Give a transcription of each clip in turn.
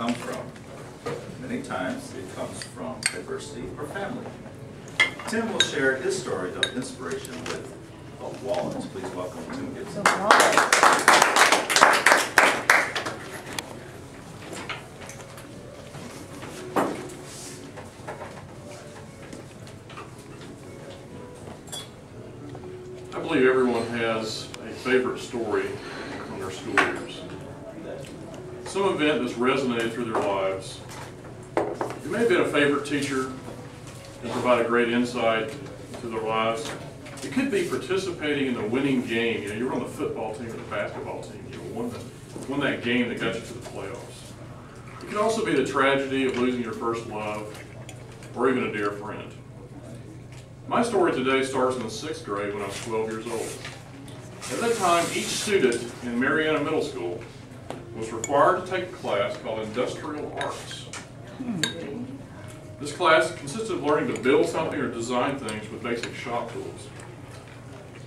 come from? Many times it comes from adversity or family. Tim will share his story of inspiration with a wallet. Please welcome Tim Gibson. I believe everyone has a favorite story from their school years. Some event that's resonated through their lives. It may have been a favorite teacher that provided great insight into their lives. It could be participating in the winning game. You were on the football team or the basketball team. You won that game that got you to the playoffs. It could also be the tragedy of losing your first love or even a dear friend. My story today starts in the 6th grade when I was 12 years old. At that time, each student in Mariana Middle School was required to take a class called Industrial Arts. This class consisted of learning to build something or design things with basic shop tools.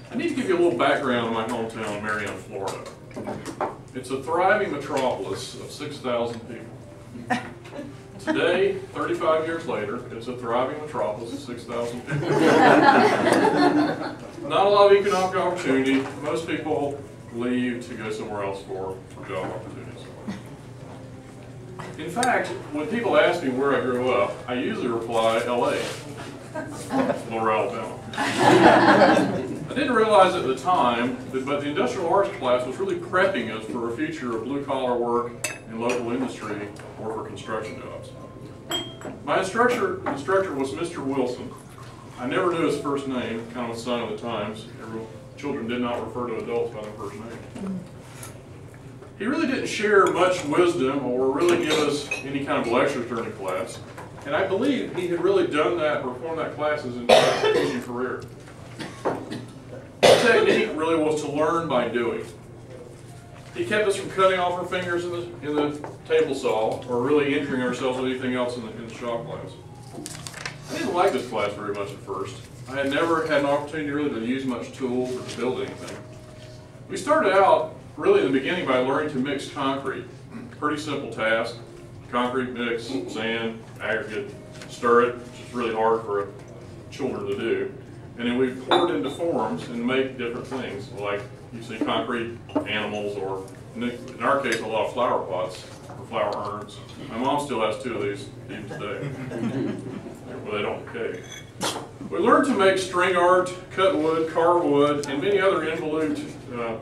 I need to give you a little background on my hometown, Mariana, Florida. It's a thriving metropolis of 6,000 people. Today, 35 years later, it's a thriving metropolis of 6,000 people. Not a lot of economic opportunity. Most people leave to go somewhere else for job opportunities. In fact, when people ask me where I grew up, I usually reply, LA, Lower Alabama. I didn't realize at the time, but the industrial arts class was really prepping us for a future of blue-collar work in local industry or for construction jobs. My instructor was Mr. Wilson. I never knew his first name, kind of a sign of the times. Children did not refer to adults by their first name. He really didn't share much wisdom or really give us any kind of lectures during the class. And I believe he had really done that, performed that class his entire teaching career. The technique really was to learn by doing. He kept us from cutting off our fingers in the table saw or really injuring ourselves with anything else in the shop class. I didn't like this class very much at first. I had never had an opportunity really to use much tools or to build anything. We started out really in the beginning by learning to mix concrete. Pretty simple task. Concrete mix, sand, aggregate, stir it, which is really hard for children to do. And then we pour it into forms and make different things, like you see concrete animals, or in our case, a lot of flower pots or flower urns. My mom still has 2 of these even today, where they don't decay. We learned to make string art, cut wood, carve wood, and many other involute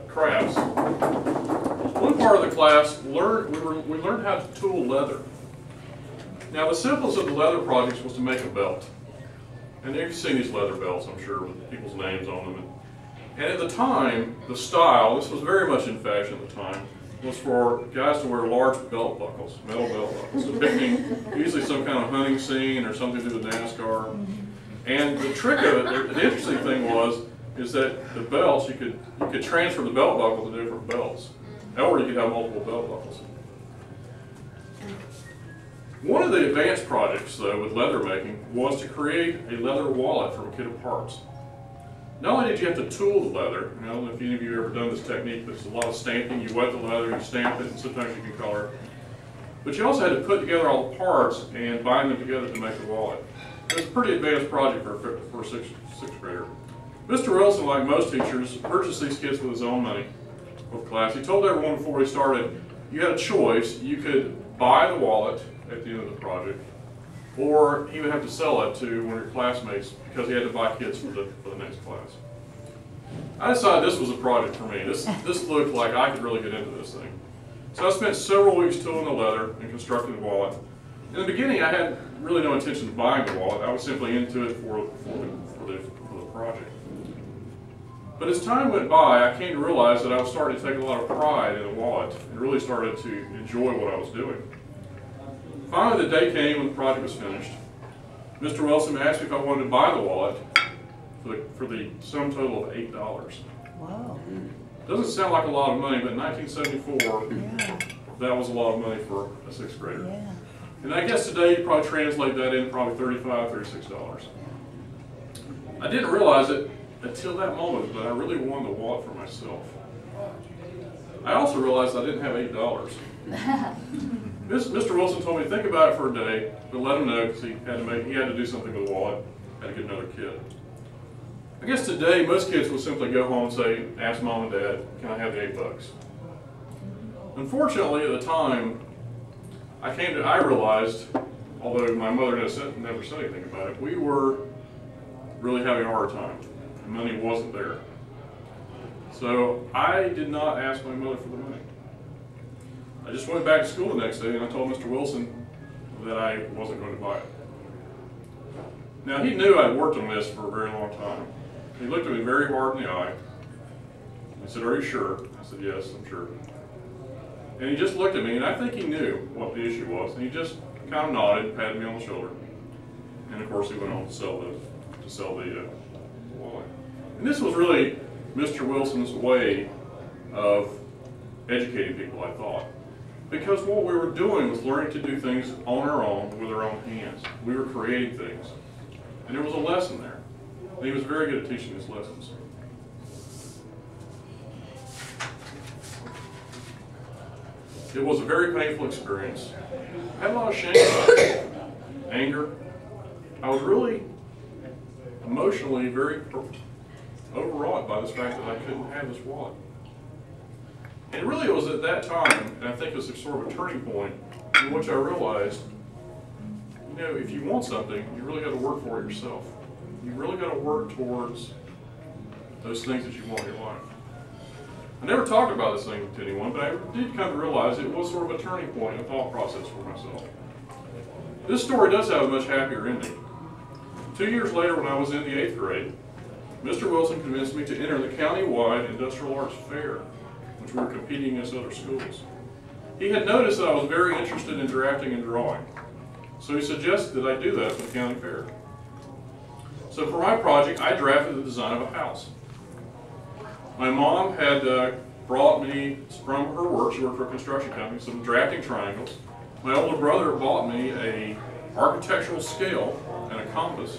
crafts. One part of the class, we learned how to tool leather. Now, the simplest of the leather projects was to make a belt. And you've seen these leather belts, I'm sure, with people's names on them. And at the time, the style, this was very much in fashion at the time, was for guys to wear large belt buckles, metal belt buckles, depicting usually some kind of hunting scene or something to do with NASCAR. And the trick of it, the interesting thing is that the belts, you could transfer the belt buckle to different belts. Or you could have multiple belt buckles. One of the advanced projects, though, with leather making was to create a leather wallet from a kit of parts. Not only did you have to tool the leather, I don't know if any of you have ever done this technique, but it's a lot of stamping. You wet the leather, you stamp it, and sometimes you can color it. But you also had to put together all the parts and bind them together to make the wallet. It was a pretty advanced project for a sixth grader. Mr. Wilson, like most teachers, purchased these kits with his own money for the class. He told everyone before he started, you had a choice. You could buy the wallet at the end of the project, or he would have to sell it to one of your classmates because he had to buy kits for the next class. I decided this was a project for me. This looked like I could really get into this thing. So I spent several weeks tooling the leather and constructing the wallet. In the beginning, I had really no intention of buying the wallet. I was simply into it for the project. But as time went by, I came to realize that I was starting to take a lot of pride in the wallet and really started to enjoy what I was doing. Finally, the day came when the project was finished. Mr. Wilson asked me if I wanted to buy the wallet for the sum total of $8. Wow. Doesn't sound like a lot of money, but in 1974, that was a lot of money for a 6th grader. Yeah. And I guess today you probably translate that in probably $35, $36. I didn't realize it until that moment, but I really won the wallet for myself. I also realized I didn't have $8. Mr. Wilson told me to think about it for a day, but let him know because he had to do something with the wallet, had to get another kit. I guess today most kids will simply go home and say, ask mom and dad, can I have the $8? Unfortunately, at the time, I realized, although my mother never said anything about it, we were really having a hard time. Money wasn't there. So I did not ask my mother for the money. I just went back to school the next day and I told Mr. Wilson that I wasn't going to buy it. Now he knew I'd worked on this for a very long time. He looked at me very hard in the eye. He said, are you sure? I said, yes, I'm sure. And he just looked at me, and I think he knew what the issue was. And he just kind of nodded, patted me on the shoulder. And of course he went on to sell the wallet. And this was really Mr. Wilson's way of educating people, I thought. Because what we were doing was learning to do things on our own with our own hands. We were creating things. And there was a lesson there. And he was very good at teaching us lessons. It was a very painful experience. I had a lot of shame about it, anger. I was really emotionally very overwrought by this fact that I couldn't have this wallet. And really it was at that time, and I think it was sort of a turning point, in which I realized, you know, if you want something, you really got to work for it yourself. You really got to work towards those things that you want in your life. I never talked about this thing to anyone, but I did come to realize it was sort of a turning point in the thought process for myself. This story does have a much happier ending. 2 years later, when I was in the 8th grade, Mr. Wilson convinced me to enter the county-wide industrial arts fair, which we were competing against other schools. He had noticed that I was very interested in drafting and drawing, so he suggested that I do that for the county fair. So for my project, I drafted the design of a house. My mom had brought me from her work, she worked for a construction company, some drafting triangles. My older brother bought me an architectural scale and a compass.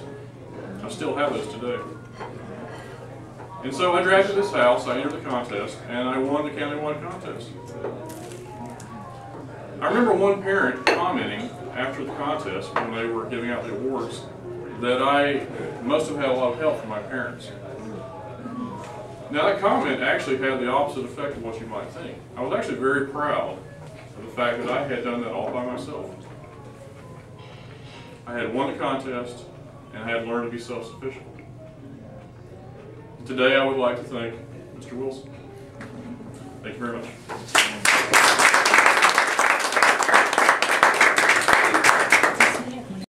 I still have those today. And so I drafted this house, I entered the contest, and I won the countywide contest. I remember one parent commenting after the contest, when they were giving out the awards, that I must have had a lot of help from my parents. Now that comment actually had the opposite effect of what you might think. I was actually very proud of the fact that I had done that all by myself. I had won the contest and I had learned to be self-sufficient. Today I would like to thank Mr. Wilson. Thank you very much.